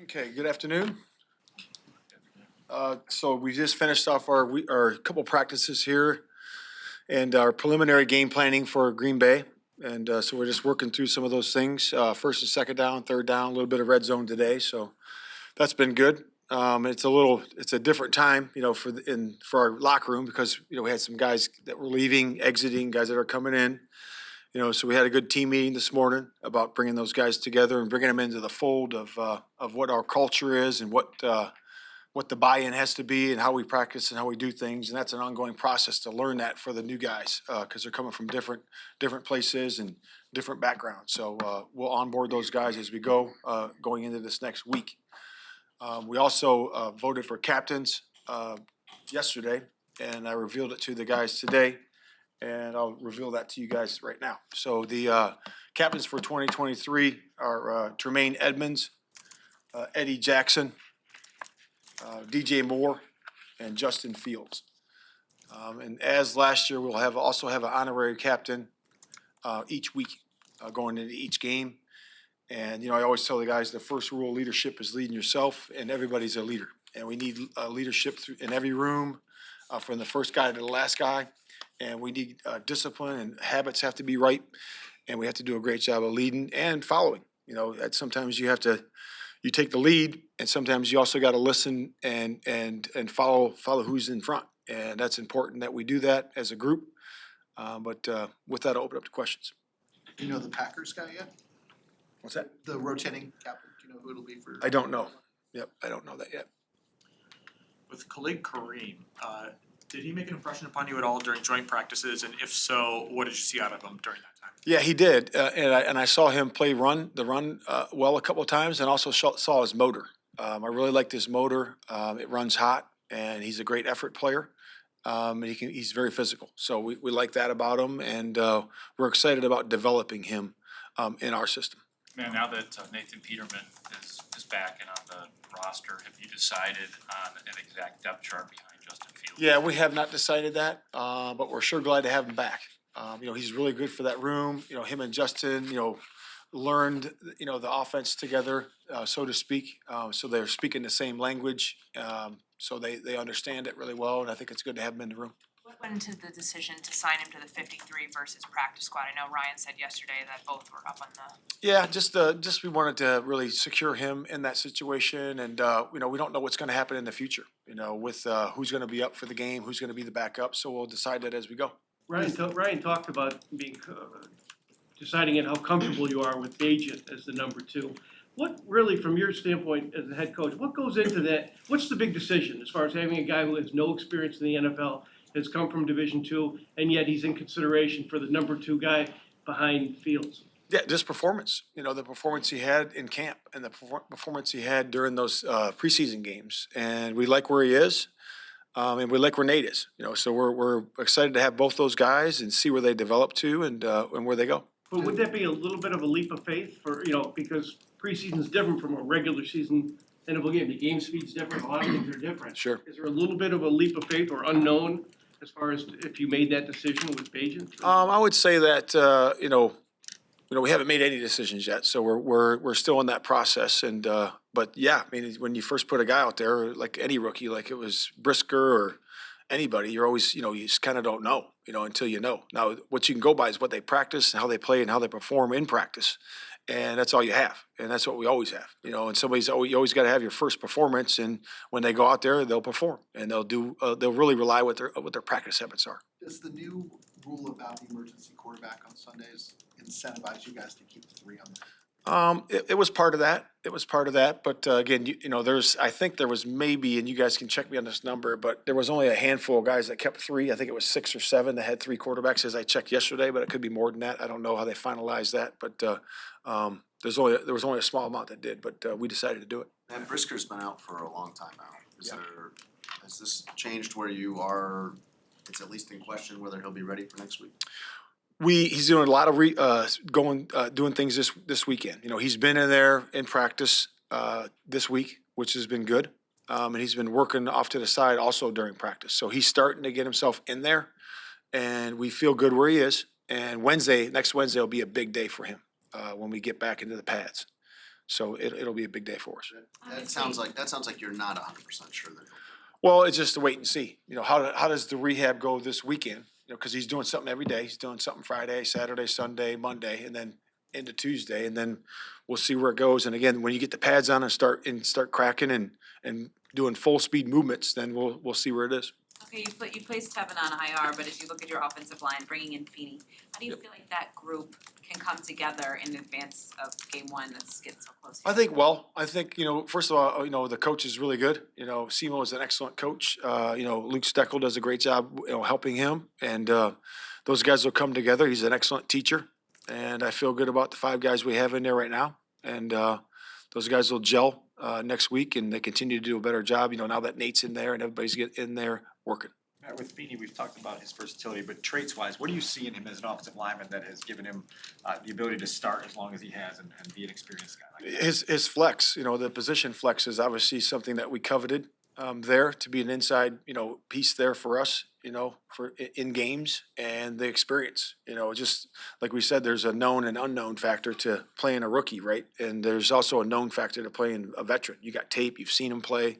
Okay, good afternoon. So we just finished off our couple practices here and our preliminary game planning for Green Bay. And so we're just working through some of those things, first and second down, third down, a little bit of red zone today. So that's been good. It's a different time, for our locker room because, we had some guys that were leaving, exiting, guys that are coming in. So we had a good team meeting this morning about bringing those guys together and bringing them into the fold of what our culture is and what the buy-in has to be and how we practice and how we do things. And that's an ongoing process to learn that for the new guys because they're coming from different places and different backgrounds. So we'll onboard those guys as we go going into this next week. We also voted for captains yesterday, and I revealed it to the guys today. And I'll reveal that to you guys right now. So the captains for 2023 are Tremaine Edmonds, Eddie Jackson, DJ Moore, and Justin Fields. And as last year, we'll also have an honorary captain each week going into each game. And, I always tell the guys the first rule of leadership is leading yourself, and everybody's a leader. And we need leadership in every room, from the first guy to the last guy. And we need discipline, and habits have to be right, and we have to do a great job of leading and following. That sometimes you take the lead, and sometimes you also got to listen and follow who's in front, and that's important that we do that as a group. But with that, I'll open up to questions. Do you know the Packers guy yet? What's that? The rotating captain. Do you know who it'll be for? I don't know. Yep, I don't know that yet. With Khalid Kareem, did he make an impression upon you at all during joint practices? And if so, what did you see out of him during that time? Yeah, he did, and I saw him play the run well a couple of times, and also saw his motor. I really liked his motor. It runs hot, and he's a great effort player. And he's very physical, so we like that about him, and we're excited about developing him in our system. Now that Nathan Peterman is back and on the roster, have you decided on an exact depth chart behind Justin Fields? Yeah, we have not decided that, but we're sure glad to have him back. He's really good for that room. Him and Justin, learned, the offense together, so to speak. So they're speaking the same language, so they understand it really well, and I think it's good to have him in the room. What went into the decision to sign him to the 53 versus practice squad? I know Ryan said yesterday that both were up on the. Yeah, just we wanted to really secure him in that situation, and we don't know what's going to happen in the future. With who's going to be up for the game, who's going to be the backup. So we'll decide that as we go. Ryan talked about being deciding how comfortable you are with Agent as the number two. What really, from your standpoint as the head coach, what goes into that? What's the big decision as far as having a guy who has no experience in the NFL, has come from Division II, and yet he's in consideration for the number two guy behind Fields? Yeah, just performance. The performance he had in camp and the performance he had during those preseason games, and we like where he is, and we like where Nate is. So we're excited to have both those guys and see where they develop to and where they go. But would that be a little bit of a leap of faith for because preseason is different from a regular season NFL game? The game speed's different. A lot of things are different. Sure. Is there a little bit of a leap of faith or unknown as far as if you made that decision with Agent? I would say that we haven't made any decisions yet, so we're still in that process. And but yeah, when you first put a guy out there, like any rookie, like it was Brisker or anybody, you're always you just kind of don't know, until you know. Now, what you can go by is what they practice and how they play and how they perform in practice, and that's all you have, and that's what we always have. And you always got to have your first performance, and when they go out there, they'll perform and they'll really rely what their practice habits are. Does the new rule about the emergency quarterback on Sundays incentivize you guys to keep the three on the? It was part of that. But again, I think there was maybe, and you guys can check me on this number, but there was only a handful of guys that kept three. I think it was 6 or 7 that had 3 quarterbacks as I checked yesterday, but it could be more than that. I don't know how they finalized that, but there was only a small amount that did, but we decided to do it. And Brisker's been out for a long time now. Has this changed where you are? It's at least in question whether he'll be ready for next week. He's doing a lot of doing things this weekend. He's been in there in practice this week, which has been good, and he's been working off to the side also during practice. So he's starting to get himself in there, and we feel good where he is. And next Wednesday will be a big day for him when we get back into the pads. So it'll be a big day for us. That sounds like you're not 100% sure that. Well, it's just a wait and see. You know, how does the rehab go this weekend? You know, because he's doing something every day. He's doing something Friday, Saturday, Sunday, Monday, and then into Tuesday, and then we'll see where it goes. And again, when you get the pads on and start cracking and doing full speed movements, then we'll see where it is. Okay, you placed Tevin on IR, but as you look at your offensive line, bringing in Feeney, how do you feel like that group can come together in advance of game one that's getting so close? I think, you know, first of all, you know, the coach is really good. You know, Simo is an excellent coach. You know, Luke Steckel does a great job, you know, helping him. And those guys will come together. He's an excellent teacher. And I feel good about the 5 guys we have in there right now. And those guys will gel next week, and they continue to do a better job, you know, now that Nate's in there and everybody's in there working. Matt, with Feeney, we've talked about his versatility, but traits-wise, what do you see in him as an offensive lineman that has given him the ability to start as long as he has and be an experienced guy like that? His flex, you know, the position flex is obviously something that we coveted there to be an inside, you know, piece there for us, you know, for in games, and the experience, you know, just like we said, there's a known and unknown factor to playing a rookie, right? And there's also a known factor to playing a veteran. You got tape, you've seen him play,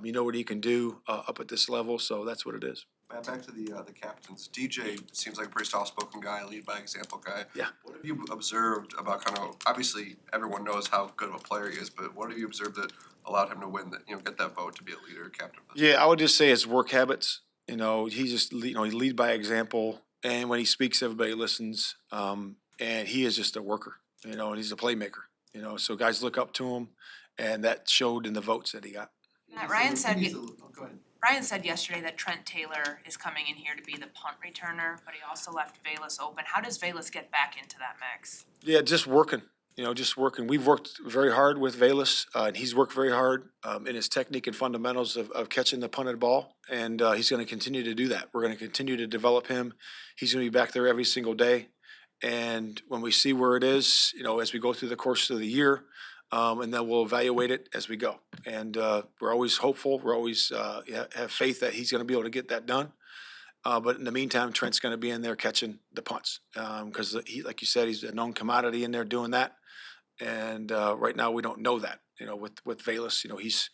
you know what he can do up at this level, so that's what it is. Matt, back to the captains. DJ seems like a pretty soft-spoken guy, lead by example guy. Yeah. What have you observed about kind of, obviously everyone knows how good of a player he is, but what have you observed that allowed him to win that, you know, get that vote to be a leader, captain? Yeah, I would just say his work habits. You know, he just he lead by example, and when he speaks, everybody listens. And he is just a worker. You know, and he's a playmaker. You know, so guys look up to him, and that showed in the votes that he got. Matt, Ryan said, Go ahead. Ryan said yesterday that Trent Taylor is coming in here to be the punt returner, but he also left Valus open. How does Valus get back into that mix? Yeah, just working. You know, just working. We've worked very hard with Valus, and he's worked very hard in his technique and fundamentals of catching the punted ball, and he's going to continue to do that. We're going to continue to develop him. He's going to be back there every single day, and when we see where it is, you know, as we go through the course of the year, and then we'll evaluate it as we go. And we're always hopeful. We're always have faith that he's going to be able to get that done. But in the meantime, Trent's going to be in there catching the punts because he, like you said, he's a known commodity in there doing that. And right now we don't know that. You know, with Valus, you know, he's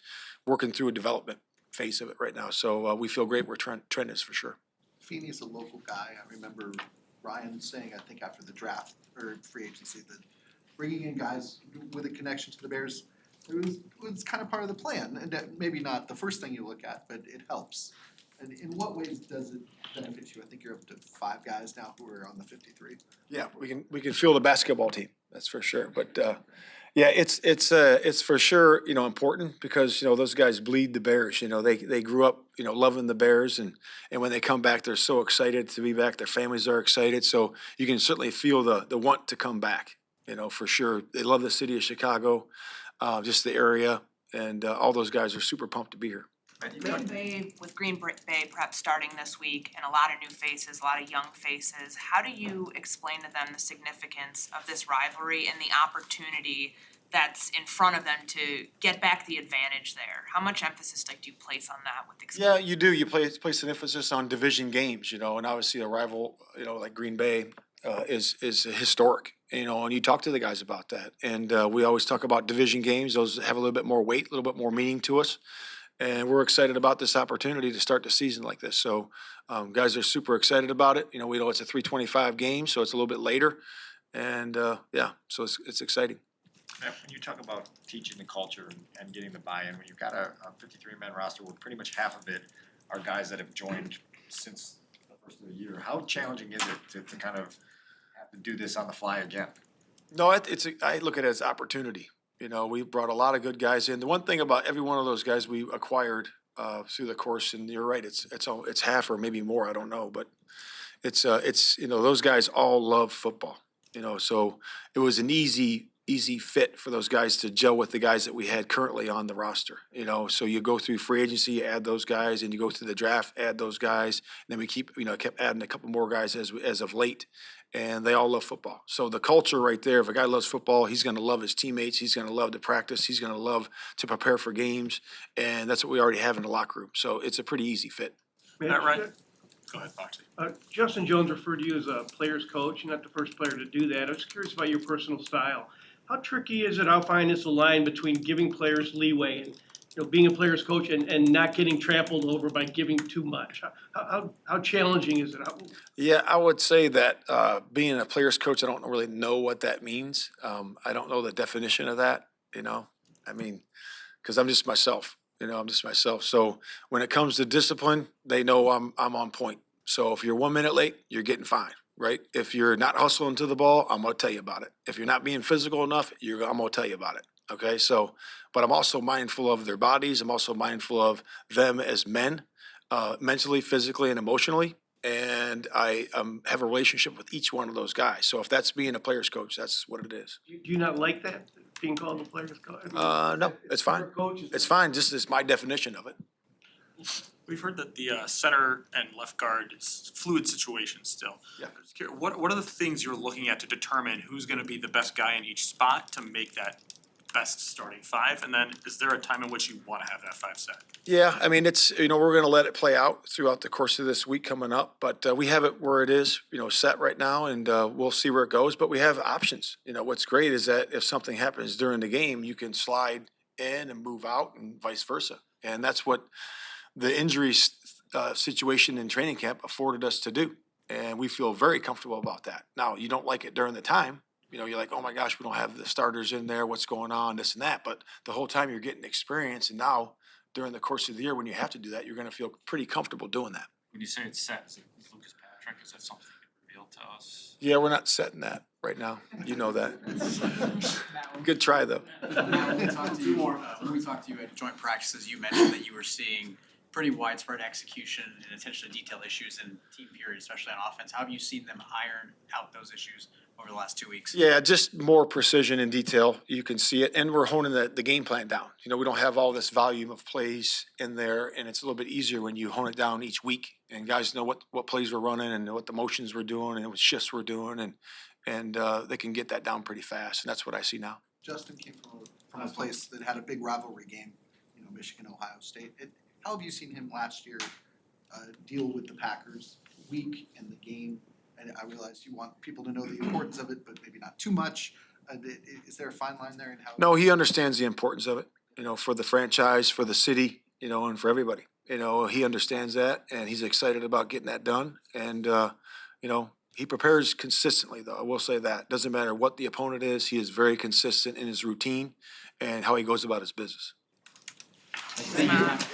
working through a development phase of it right now. So we feel great where Trent is for sure. Feeney's a local guy. I remember Ryan saying, I think after the draft or free agency, that bringing in guys with a connection to the Bears, it was kind of part of the plan, and that maybe not the first thing you look at, but it helps. And in what ways does it benefit you? I think you're up to 5 guys now who are on the 53. Yeah, we can field a basketball team. That's for sure. But yeah, it's for sure, you know, important because, you know, those guys bleed the Bears. You know, they grew up, you know, loving the Bears, and when they come back, they're so excited to be back. Their families are excited, so you can certainly feel the want to come back. You know, for sure, they love the city of Chicago, just the area, and all those guys are super pumped to be here. Green Bay, with Green Bay prep starting this week and a lot of new faces, a lot of young faces, how do you explain to them the significance of this rivalry and the opportunity that's in front of them to get back the advantage there? How much emphasis do you place on that with Yeah, you do. You place an emphasis on division games, you know, and obviously a rival, you know, like Green Bay is historic, you know, and you talk to the guys about that. And we always talk about division games. Those have a little bit more weight, a little bit more meaning to us. And we're excited about this opportunity to start the season like this. So guys are super excited about it. You know, we know it's a 3:25 game, so it's a little bit later. And yeah, so it's exciting. Matt, when you talk about teaching the culture and getting the buy-in, when you've got a 53-man roster where pretty much half of it are guys that have joined since the first of the year, how challenging is it to kind of have to do this on the fly again? No, I look at it as opportunity. You know, we brought a lot of good guys in. The one thing about every one of those guys we acquired through the course, and you're right, it's half or maybe more, I don't know, but it's you know, those guys all love football. You know, so it was an easy fit for those guys to gel with the guys that we had currently on the roster. You know, so you go through free agency, you add those guys, and you go through the draft, add those guys, and then we kept adding a couple more guys as of late, and they all love football. So the culture right there, if a guy loves football, he's going to love his teammates, he's going to love to practice, he's going to love to prepare for games, and that's what we already have in the locker room. So it's a pretty easy fit. Matt, right? Go ahead, Foxy. Justin Jones referred to you as a player's coach, not the first player to do that. I was curious about your personal style. how tricky is it, how fine is the line between giving players leeway and, being a player's coach and not getting trampled over by giving too much? How challenging is it? Yeah, I would say that being a player's coach, I don't really know what that means. I don't know the definition of that, I mean, because I'm just myself, I'm just myself. So when it comes to discipline, they know I'm on point. So if you're 1 minute late, you're getting fined, right? If you're not hustling to the ball, I'm gonna tell you about it. If you're not being physical enough, I'm gonna tell you about it. Okay, so, but I'm also mindful of their bodies. I'm also mindful of them as men, mentally, physically, and emotionally. And I have a relationship with each one of those guys. So if that's being a player's coach, that's what it is. Do you not like that, being called a player's coach? No, it's fine. It's fine. Just is my definition of it. We've heard that the center and left guard is fluid situation still. Yeah. I'm just curious, what are the things you're looking at to determine who's gonna be the best guy in each spot to make that best starting five? And then is there a time in which you wanna have that five set? Yeah, I mean, it's, we're gonna let it play out throughout the course of this week coming up, but we have it where it is, set right now, and we'll see where it goes, but we have options. What's great is that if something happens during the game, you can slide in and move out and vice versa. And that's what the injury situation in training camp afforded us to do. And we feel very comfortable about that. Now, you don't like it during the time. You're like, oh my gosh, we don't have the starters in there, what's going on, this and that. But the whole time you're getting experience, and now during the course of the year, when you have to do that, you're gonna feel pretty comfortable doing that. When you say it's set, is it Lucas Patrick, is that something you can reveal to us? Yeah, we're not setting that right now. You know that. Good try, though. When we talked to you at joint practices, you mentioned that you were seeing pretty widespread execution and attention to detail issues in team period, especially on offense. How have you seen them iron out those issues over the last 2 weeks? Yeah, just more precision and detail. You can see it, and we're honing the game plan down. We don't have all this volume of plays in there, and it's a little bit easier when you hone it down each week, and guys know what plays we're running and what the motions we're doing and what shifts we're doing, and they can get that down pretty fast, and that's what I see now. Justin came from a place that had a big rivalry game, Michigan, Ohio State. How have you seen him last year deal with the Packers weak in the game? And I realize you want people to know the importance of it, but maybe not too much. Is there a fine line there in how? No, he understands the importance of it, for the franchise, for the city, and for everybody. He understands that, and he's excited about getting that done. And, he prepares consistently, though. I will say that. Doesn't matter what the opponent is, he is very consistent in his routine and how he goes about his business. Thank you.